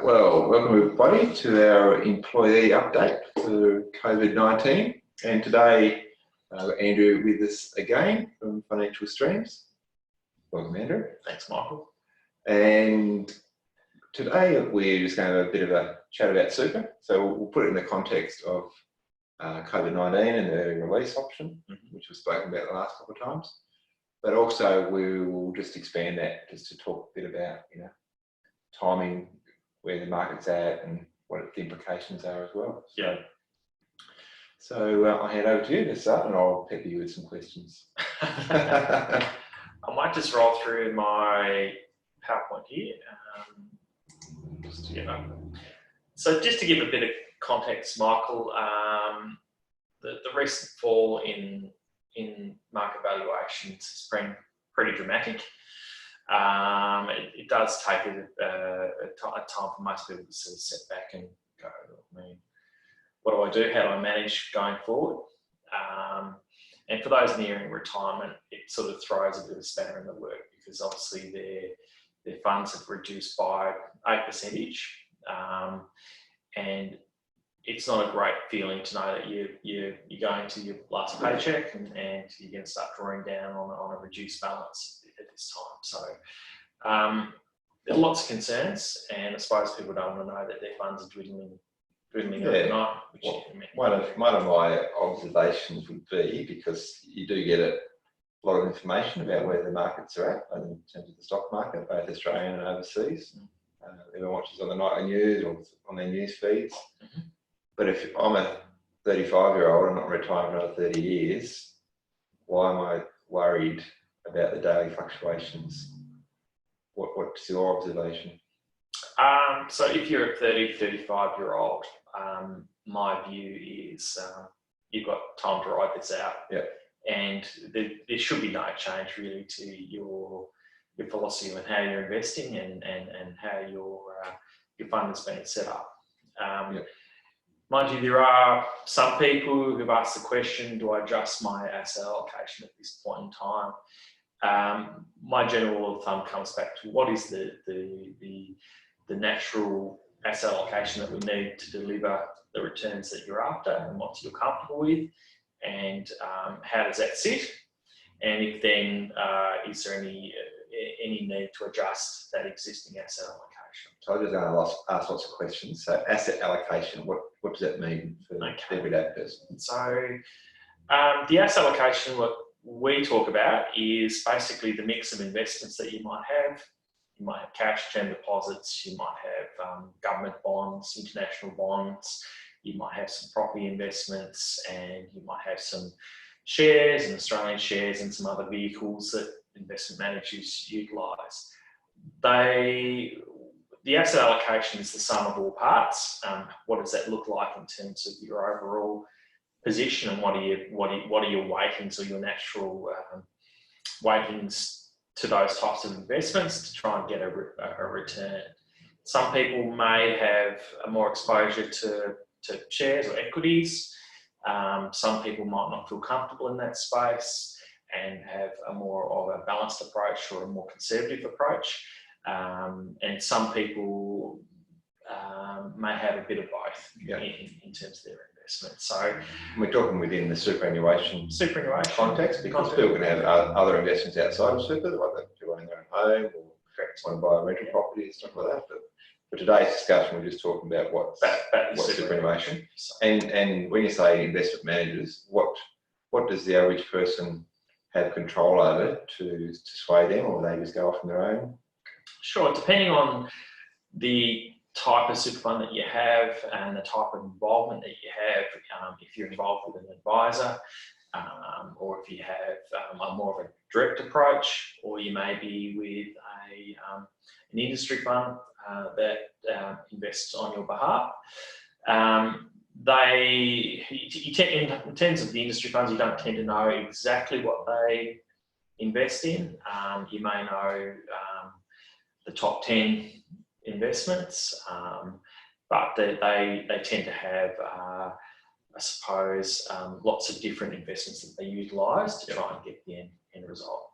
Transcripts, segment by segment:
Well, welcome everybody to our employee update for COVID-19. And today, Andrew with us again from Financial Streams. Welcome, Andrew. Thanks, Michael. And today we're just going to have a bit of a chat about super. So we'll put it in the context of COVID-19 and the early release option, which we've spoken about the last couple of times. But also we will just expand that just to talk a bit about, timing, where the market's at and what the implications are as well. So I'll hand over to you to start and I'll pepper you with some questions. I might just roll through my PowerPoint here. So just to give a bit of context, Michael, the recent fall in market valuations has been pretty dramatic. It does take a time for most people to sort of sit back and go, what do I do? How do I manage going forward? And for those nearing retirement, it sort of throws a bit of a spanner in the work because obviously their funds have reduced by 8%, and it's not a great feeling to know that you're going to your last paycheck and you're going to start drawing down on a reduced balance at this time. So there are lots of concerns, and I suppose people don't want to know that their funds are dwindling overnight. One of my observations would be, because you do get a lot of information about where the markets are at in terms of the stock market, both Australian and overseas. Everyone watches on the nightly news or on their news feeds. But if I'm a 35-year-old and not retired for another 30 years, why am I worried about the daily fluctuations? What's your observation? So if you're a 30, 35-year-old, my view is you've got time to ride this out. And there should be no change really to your philosophy on how you're investing and how your fund is being set up. Mind you, there are some people who've asked the question, do I adjust my asset allocation at this point in time? My general rule of thumb comes back to what is the natural asset allocation that we need to deliver the returns that you're after and what you're comfortable with, and how does that sit? And if then, is there any need to adjust that existing asset allocation? So I'm just going to ask lots of questions. So asset allocation, what does that mean for the everyday person? So the asset allocation, what we talk about is basically the mix of investments that you might have. You might have cash, term deposits, you might have government bonds, international bonds, you might have some property investments, and you might have some shares and Australian shares and some other vehicles that investment managers utilise. The asset allocation is the sum of all parts. What does that look like in terms of your overall position, and what are your weightings or your natural weightings to those types of investments to try and get a return? Some people may have more exposure to shares or equities. Some people might not feel comfortable in that space and have a more of a balanced approach or a more conservative approach. And some people may have a bit of both in terms of their investment. So we're talking within the superannuation context, because people can have other investments outside of super, like they own their own home or want to buy a rental property and stuff like that. But for today's discussion, we're just talking about what's superannuation. And when you say investment managers, what does the average person have control over to sway them, or they just go off on their own? Sure, depending on the type of super fund that you have and the type of involvement that you have, if you're involved with an advisor, or if you have a more of a direct approach, or you may be with an industry fund that invests on your behalf. In terms of the industry funds, you don't tend to know exactly what they invest in. You may know the top 10 investments, but they tend to have, I suppose, lots of different investments that they utilise to try and get the end result.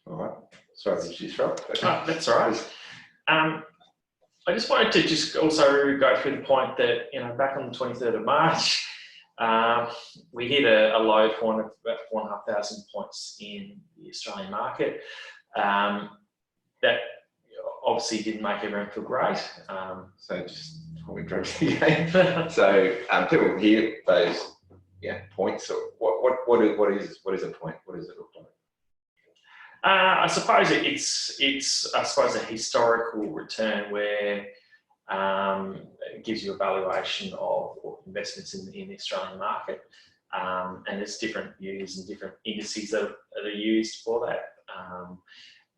All right. Sorry to disrupt. Oh, that's all right. I just wanted to just also go through the point that, back on the 23rd of March, we hit a low point of about 4,500 points in the Australian market. That obviously didn't make everyone feel great. So just before we drink again, so people can hear those points. So what is a point? What does it look like? I suppose it's a historical return where it gives you a valuation of investments in the Australian market, and there's different views and different indices that are used for that.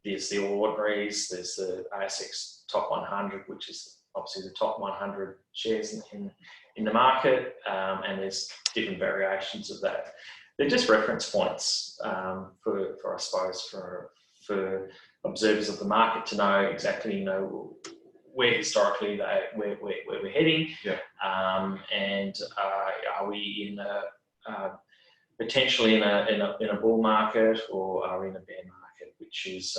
There's the ordinaries, there's the ASX top 100, which is obviously the top 100 shares in the market, and there's different variations of that. They're just reference points for I suppose for observers of the market to know exactly where historically where we're heading, and are we in potentially in a bull market, or are we in a bear market, which is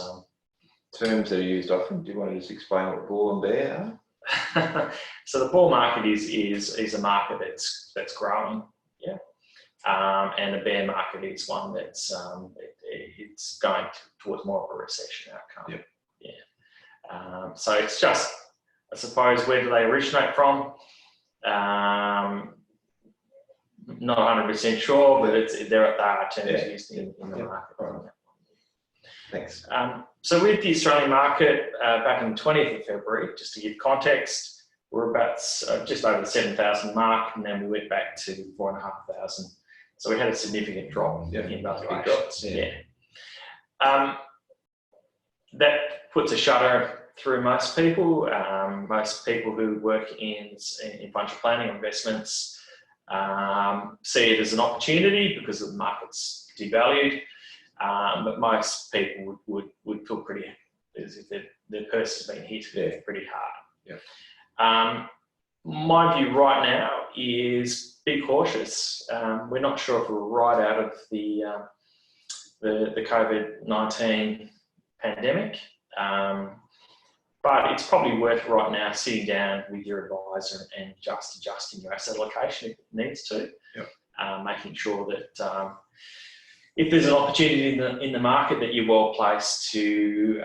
terms that are used often. Do you want to just explain what bull and bear are? So the bull market is a market that's growing, and a bear market is one that's it's going towards more of a recession outcome. So it's just, I suppose, where do they originate from? Not 100% sure, but there are terms used in the market. Right. Thanks. So with the Australian market, back on the 20th of February, just to give context, we're about just over the 7,000 mark, and then we went back to 4,500. So we had a significant drop in valuations. That puts a shudder through most people. Most people who work in financial planning investments see it as an opportunity because the market's devalued. But most people would feel pretty as if their purse has been hit pretty hard. My view right now is be cautious. We're not sure if we're right out of the COVID-19 pandemic, but it's probably worth right now sitting down with your advisor and just adjusting your asset allocation if it needs to, making sure that if there's an opportunity in the market, that you're well placed to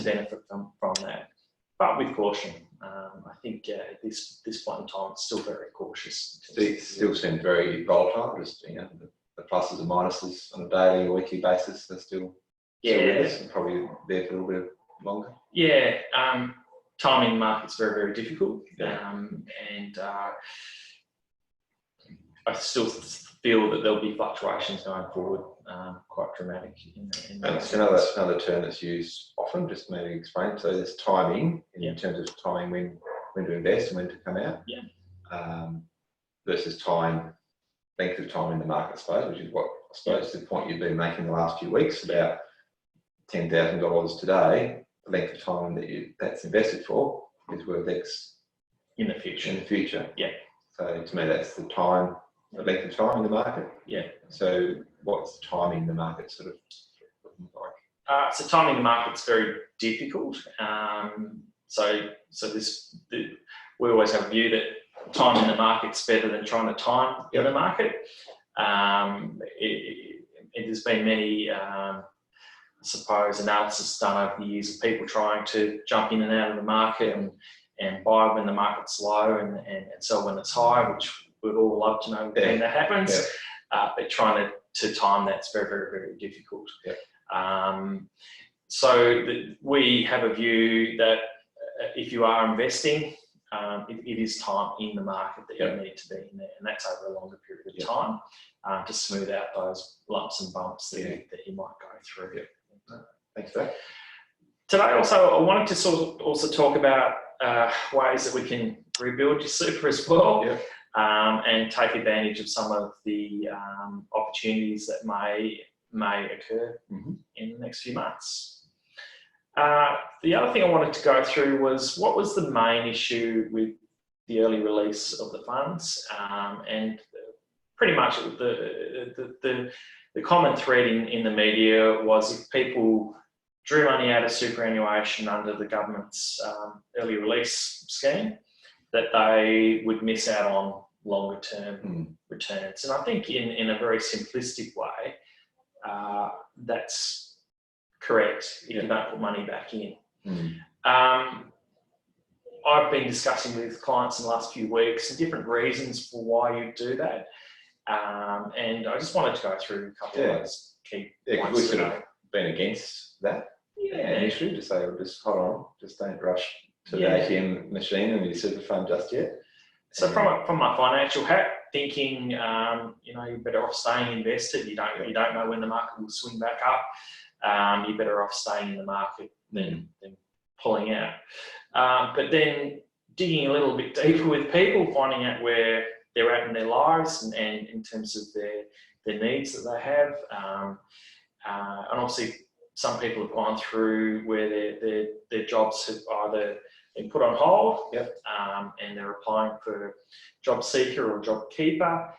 benefit from that, but with caution. I think at this point in time, it's still very cautious. It still seems very volatile. Just the pluses and minuses on a daily or weekly basis, they're still with us and probably there for a little bit longer. Timing the market's very, very difficult, and I still feel that there'll be fluctuations going forward, quite dramatic. And it's another term that's used often, just maybe explain. So there's timing in terms of timing when to invest and when to come out, versus length of time in the market, I suppose, which is what I suppose the point you've been making the last few weeks about $10,000 today. The length of time that's invested for is worth X in the future. So to me, that's the length of time in the market. So what's the timing in the market sort of looking like? So timing the market's very difficult. We always have a view that timing the market's better than trying to time the market. There's been many, I suppose, analysis done over the years of people trying to jump in and out of the market and buy when the market's low and sell when it's high, which we'd all love to know when that happens. But trying to time that's very, very, very difficult. We have a view that if you are investing, it is time in the market that you need to be in there, and that's over a longer period of time to smooth out those lumps and bumps that you might go through. Thanks for that. Today also I wanted to also talk about ways that we can rebuild your super as well, and take advantage of some of the opportunities that may occur in the next few months. The other thing I wanted to go through was what was the main issue with the early release of the funds, and pretty much the common thread in the media was if people drew money out of superannuation under the government's early release scheme, that they would miss out on longer term returns. And I think in a very simplistic way, that's correct if you don't put money back in. I've been discussing with clients in the last few weeks and different reasons for why you do that. And I just wanted to go through a couple of those key points. We could have been against that initially, to say, well, just hold on, just don't rush to the ATM machine and your super fund just yet. So from my financial hat, thinking, you're better off staying invested. You don't know when the market will swing back up. You're better off staying in the market than pulling out. But then digging a little bit deeper with people, finding out where they're at in their lives and in terms of their needs that they have. And obviously, some people have gone through where their jobs have either been put on hold and they're applying for JobSeeker or JobKeeper,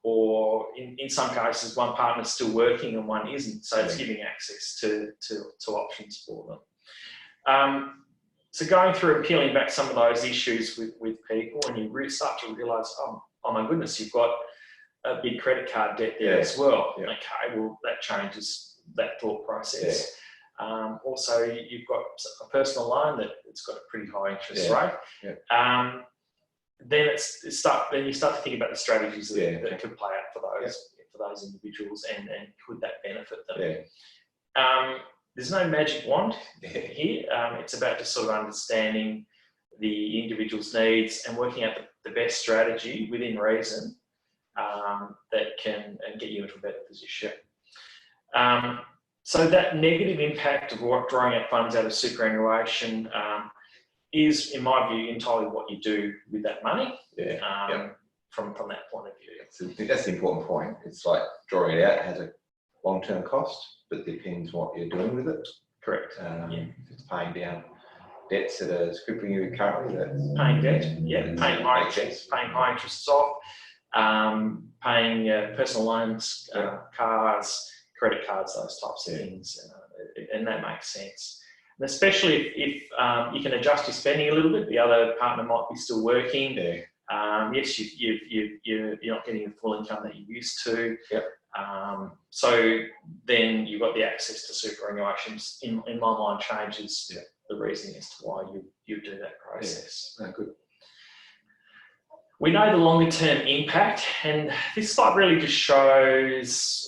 or in some cases, one partner's still working and one isn't. So it's giving access to options for them. So going through and peeling back some of those issues with people, and you start to realise, oh my goodness, you've got a big credit card debt there as well. Okay, well, that changes that thought process. Also, you've got a personal loan that's got a pretty high interest rate. Then you start to think about the strategies that could play out for those individuals, and could that benefit them. There's no magic wand here. It's about just sort of understanding the individual's needs and working out the best strategy within reason that can get you into a better position. So that negative impact of drawing out funds out of superannuation is, in my view, entirely what you do with that money. From that point of view. So I think that's the important point. It's like drawing it out has a long-term cost, but depends what you're doing with it. Correct. If it's paying down debts that are crippling you currently, that's paying debt, paying high interests off, paying personal loans, cars, credit cards, those types of things, and that makes sense. And especially if you can adjust your spending a little bit, the other partner might be still working. Yes, you're not getting the full income that you used to. So then you've got the access to superannuation. In my mind, changes the reasoning as to why you do that process. Good. We know the longer term impact, and this slide really just shows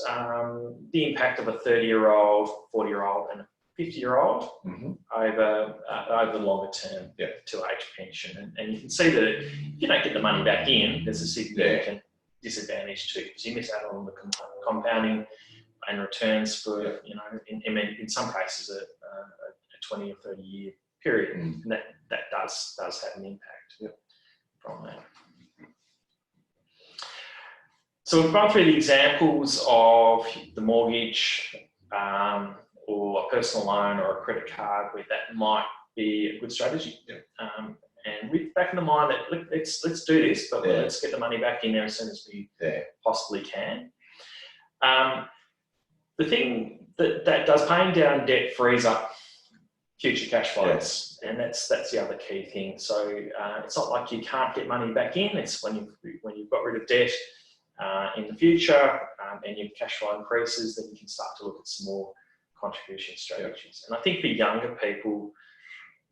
the impact of a 30-year-old, 40-year-old, and a 50-year-old over the longer term to age pension. And you can see that if you don't get the money back in, there's a significant disadvantage too, because you miss out on the compounding and returns for, in some cases, a 20 or 30 year period. And that does have an impact from that. So we've gone through the examples of the mortgage or a personal loan or a credit card where that might be a good strategy. And with back in the mind that let's do this, but let's get the money back in there as soon as we possibly can. The thing that does, paying down debt frees up future cash flows, and that's the other key thing. So it's not like you can't get money back in. It's when you've got rid of debt in the future and your cash flow increases, then you can start to look at some more contribution strategies. And I think for younger people,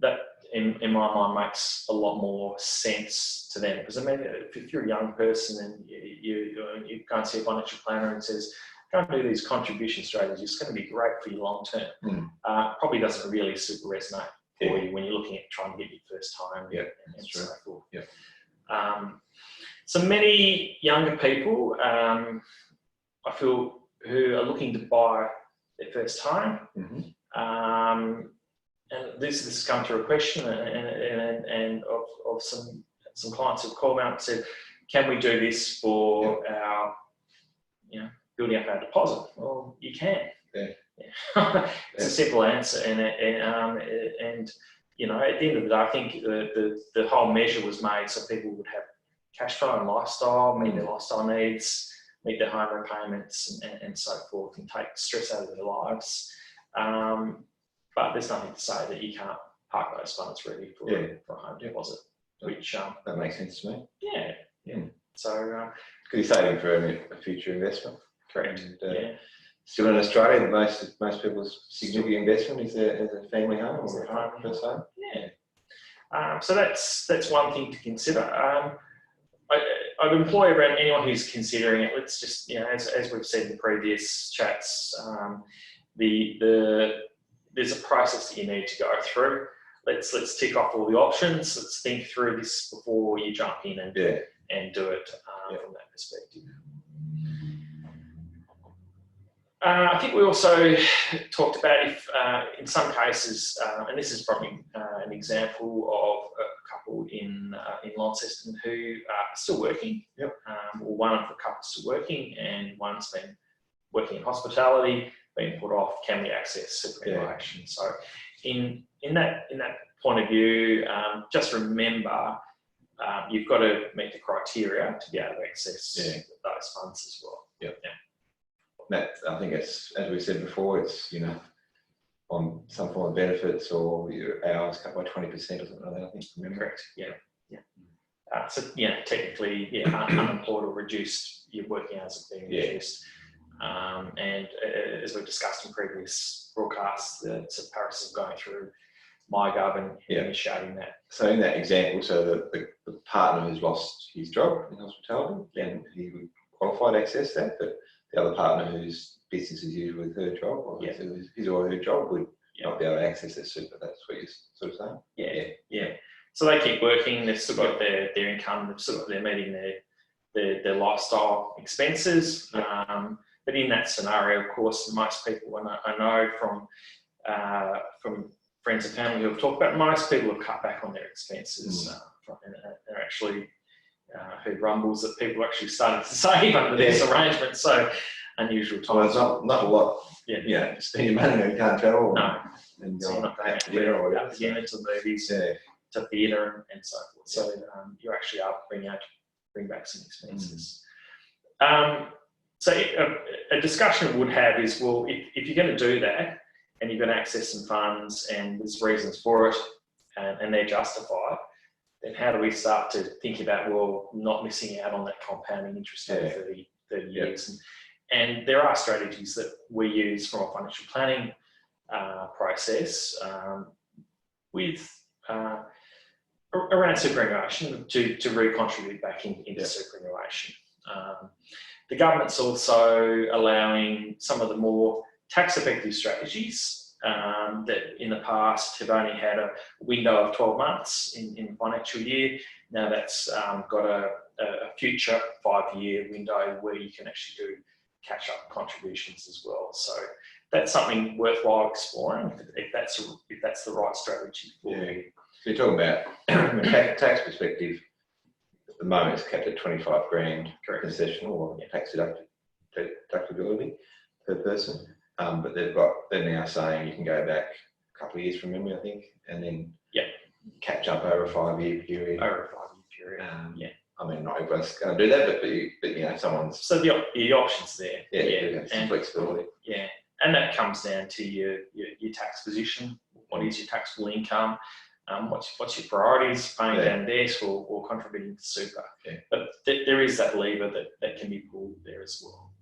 that in my mind makes a lot more sense to them, because I mean, if you're a young person and you go and see a financial planner and says, go and do these contribution strategies, it's going to be great for you long term. Probably doesn't really super resonate for you when you're looking at trying to get your first home and so forth. So many younger people, I feel, who are looking to buy their first home, and this has come through a question and of some clients who've called me up and said, can we do this for our, building up our deposit? Well, you can. It's a simple answer, and at the end of the day, I think the whole measure was made so people would have cash flow and lifestyle, meet their lifestyle needs, meet their home repayments, and so forth, and take stress out of their lives. But there's nothing to say that you can't park those funds ready for a home deposit, which that makes sense to me. Yeah. So because you're saving for a future investment. Correct. And, still in Australia, most people's significant investment is a family home or a home first home. Yeah. So that's one thing to consider. I'd employ around anyone who's considering it. Let's just, as we've said in previous chats, there's a process that you need to go through. Let's tick off all the options. Let's think through this before you jump in and do it from that perspective. I think we also talked about if, in some cases, and this is probably an example of a couple in Launceston who are still working. Or one of the couples still working, and one's been working in hospitality, being put off. Can we access superannuation? So, in that point of view, just remember you've got to meet the criteria to be able to access those funds as well. That, I think it's, as we said before, it's on some form of benefits or your hours cut by 20% or something like that. I think. Correct. So technically, unemployed or reduced, your working hours are being reduced. And as we've discussed in previous broadcasts, the Paris is going through MyGov and initiating that. So in that example, so the partner who's lost his job in hospitality, then he would qualify to access that, but the other partner whose business is usual with her job, or his or her job, would not be able to access that super. That's what you're sort of saying? Yeah. So they keep working, they've still got their income, they're meeting their lifestyle expenses. But in that scenario, of course, most people, and I know from friends and family who have talked about, most people have cut back on their expenses. And actually heard rumbles that people actually started to save under this arrangement. So unusual times. Well, it's not a lot. Spend your money when you can't travel. No. And So you're not going to to movies, to theatre and so forth. So you actually are bring back some expenses. So a discussion would have is, well, if you're going to do that and you're going to access some funds and there's reasons for it and they're justified, then how do we start to think about, well, not missing out on that compounding interest over 30 years? And there are strategies that we use from a financial planning process with around superannuation to recontribute back into superannuation. The government's also allowing some of the more tax-effective strategies that in the past have only had a window of 12 months in financial year. Now that's got a future 5-year window where you can actually do catch-up contributions as well. So that's something worthwhile exploring if that's the right strategy for you. So you're talking about from a tax perspective. At the moment, it's capped at 25 grand concessional or tax deductibility per person. But they're now saying you can go back a couple of years from memory, I think, and then catch up over a 5-year period. I mean, not everyone's going to do that, but someone's. So the options there. Some flexibility. And that comes down to your tax position. What is your taxable income? What's your priorities? Paying down debt or contributing to super. But there is that lever that can be pulled there as well.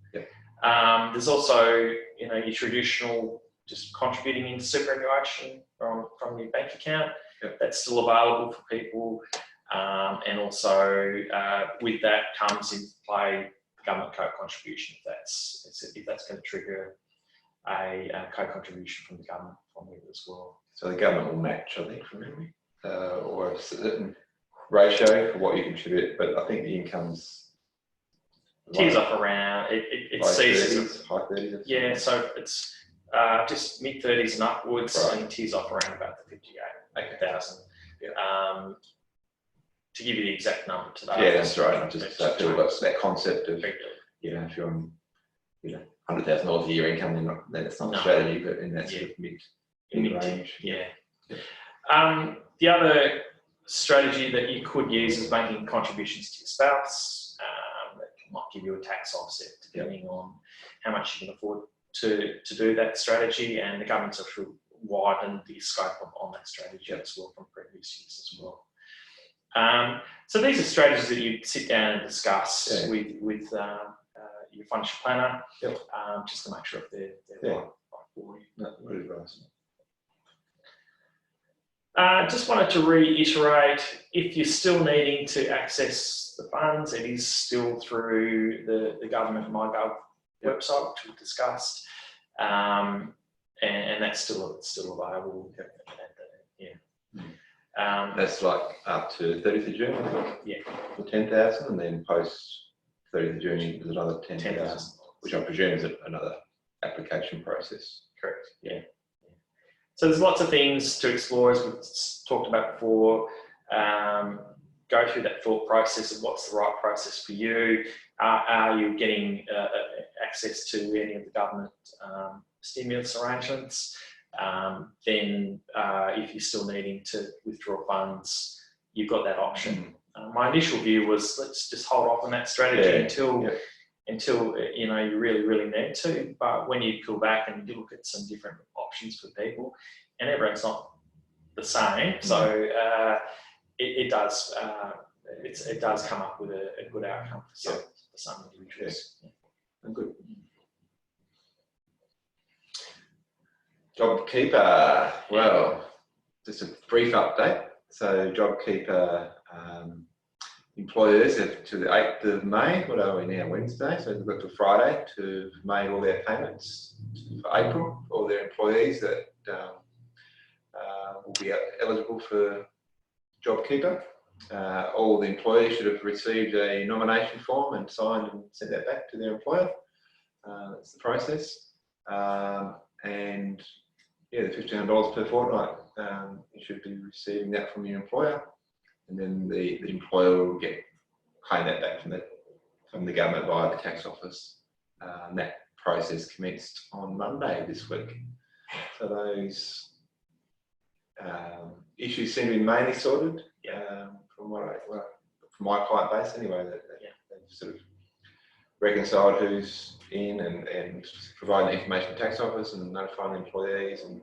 There's also your traditional just contributing into superannuation from your bank account. That's still available for people, and also with that comes into play government co-contribution if that's going to trigger a co-contribution from the government from it as well. So the government will match, I think, from memory, or a certain ratio for what you contribute, but I think the income's tears off around it ceases high 30s. Yeah, so it's just mid 30s and upwards, and tears off around about the 58,000. To give you the exact number today. That's right. Just that concept of if you're on $100,000 a year income, then it's not a strategy, but in that sort of mid range. The other strategy that you could use is making contributions to your spouse. That might give you a tax offset depending on how much you can afford to do that strategy, and the government's actually widened the scope on that strategy as well from previous years as well. So these are strategies that you sit down and discuss with your financial planner, just to make sure if they're right for you. No, really nice. Just wanted to reiterate, if you're still needing to access the funds, it is still through the government MyGov website, which we've discussed, and that's still available. That's like up to 30th of June, I think. Yeah. For 10,000, and then post 30th of June, there's another 10,000, which I presume is another application process. Correct. Yeah. So there's lots of things to explore, as we've talked about before. Go through that thought process of what's the right process for you. Are you getting access to any of the government stimulus arrangements? Then if you're still needing to withdraw funds, you've got that option. My initial view was, let's just hold off on that strategy until you know, you really need to. But when you pull back and you look at some different options for people, and everyone's not the same, so it does come up with a good outcome for some individuals. Yeah. Good. JobKeeper. Well, just a brief update. So JobKeeper employers have to the 8th of May, what are we now, Wednesday? So they've got till Friday to have made all their payments for April, all their employees that will be eligible for JobKeeper. All the employees should have received a nomination form and signed and sent that back to their employer. That's the process. And yeah, the $1,500 per fortnight, you should be receiving that from your employer, and then the employer will claim that back from the government via the tax office. And that process commenced on Monday this week. So those issues seem to be mainly sorted, from my client base anyway. They've sort of reconciled who's in and providing the information to the tax office and notifying the employees and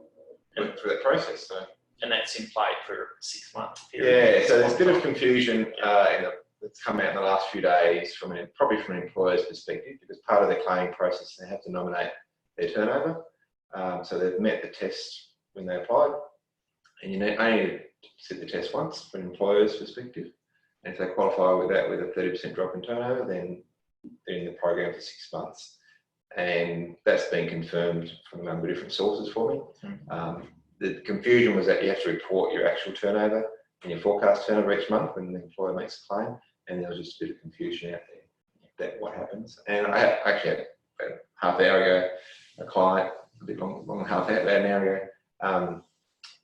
working through that process. So. And that's in play for a 6-month period. Yeah, so there's a bit of confusion that's come out in the last few days, probably from an employer's perspective, because part of the claiming process, they have to nominate their turnover. So they've met the test when they applied, and you only need to sit the test once from an employer's perspective. And if they qualify with that, with a 30% drop in turnover, then they're in the program for 6 months. And that's been confirmed from a number of different sources for me. The confusion was that you have to report your actual turnover and your forecast turnover each month when the employer makes a claim, and there was just a bit of confusion out there that what happens. And I actually had about half an hour ago a client, a bit long half an hour ago,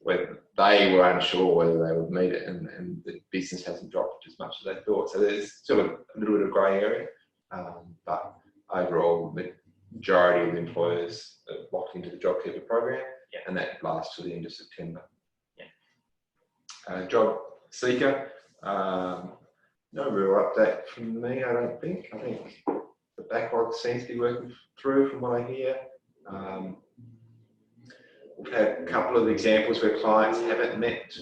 where they were unsure whether they would meet it, and the business hasn't dropped as much as they thought. So there's sort of a little bit of grey area, but overall, the majority of the employers are locked into the JobKeeper program, and that lasts till the end of September. Job Seeker, no real update from me, I don't think. I think the backlog seems to be working through from what I hear. We've had a couple of examples where clients haven't met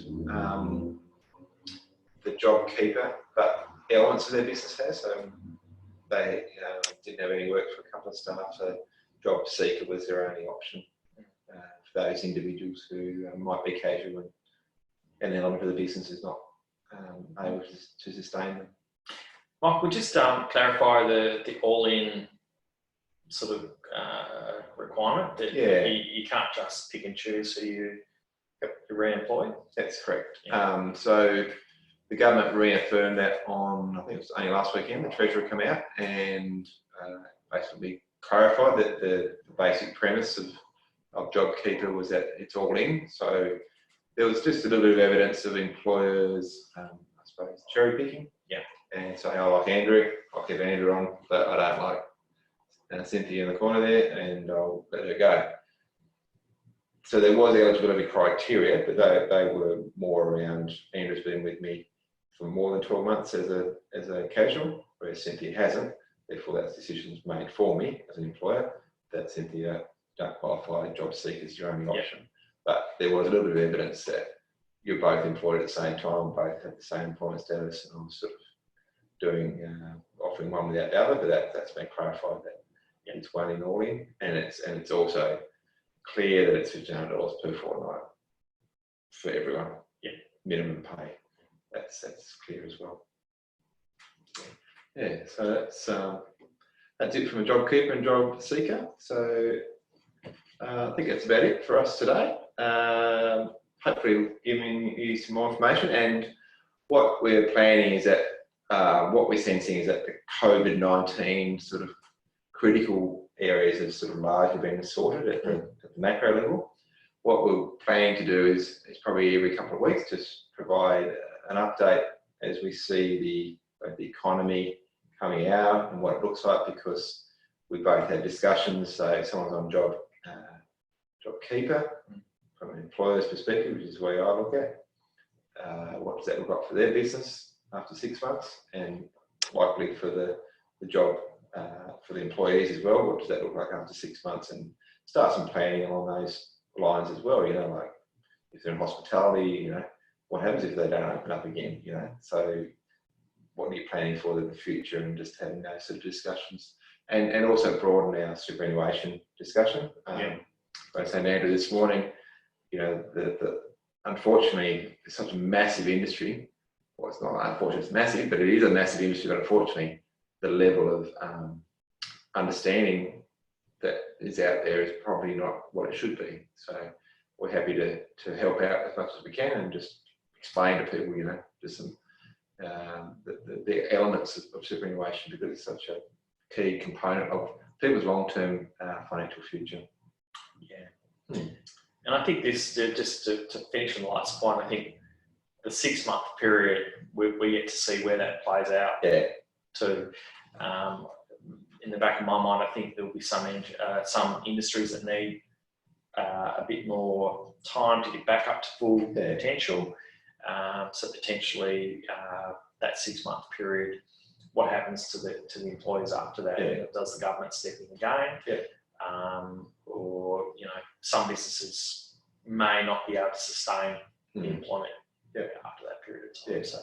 the JobKeeper, but elements of their business has. So they didn't have any work for a couple of staff, so Job Seeker was their only option for those individuals who might be casual and an element of the business is not able to sustain them. Mike, we'll just clarify the all-in sort of requirement that you can't just pick and choose who you re-employ. That's correct. So the government reaffirmed that on, I think it was only last weekend, the Treasurer came out and basically clarified that the basic premise of JobKeeper was that it's all in. So there was just a little bit of evidence of employers, I suppose, cherry picking. And saying, I like Andrew, I'll keep Andrew on, but I don't like Cynthia in the corner there, and I'll let her go. So there was eligibility criteria, but they were more around Andrew's been with me for more than 12 months as a casual, whereas Cynthia hasn't. Therefore, that decision's made for me as an employer that Cynthia don't qualify, job seekers your only option. But there was a little bit of evidence that you're both employed at the same time, both had the same employment status, and I was sort of doing, offering one without the other, but that's been clarified that it's one in all in, and it's also clear that it's $1,500 per fortnight for everyone. Minimum pay. That's clear as well. Yeah, so that's it from a JobKeeper and job seeker. So I think that's about it for us today. Hopefully giving you some more information, and what we're planning is that what we're sensing is that the COVID-19 sort of critical areas have sort of largely been sorted at the macro level. What we're planning to do is probably every couple of weeks just provide an update as we see both the economy coming out and what it looks like, because we both had discussions. So if someone's on JobKeeper from an employer's perspective, which is the way I look at, what does that look like for their business after 6 months, and likely for the job for the employees as well, what does that look like after 6 months, and start some planning along those lines as well. Like if they're in hospitality, what happens if they don't open up again, so what are you planning for the future, and just having those sort of discussions, and also broaden our superannuation discussion. I was saying to Andrew this morning, unfortunately, it's such a massive industry. Well, it's not unfortunately, it's massive, but it is a massive industry. But unfortunately, the level of understanding that is out there is probably not what it should be. So we're happy to help out as much as we can, and just explain to people, just some the elements of superannuation, because it's such a key component of people's long-term financial future. And I think this, just to finish on the last point, I think the 6 month period, we get to see where that plays out too. In the back of my mind, I think there will be some industries that need a bit more time to get back up to full potential. So potentially that 6 month period, what happens to the employees after that? Does the government step in again? Or some businesses may not be able to sustain the employment after that period of time. So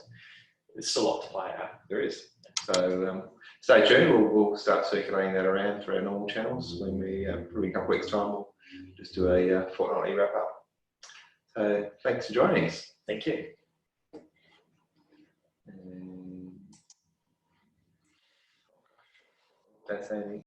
there's still a lot to play out. There is. So stay tuned. We'll start circulating that around through our normal channels when we, probably in a couple of weeks' time, we'll just do a fortnightly wrap up. So thanks for joining us. Thank you. That's Amy.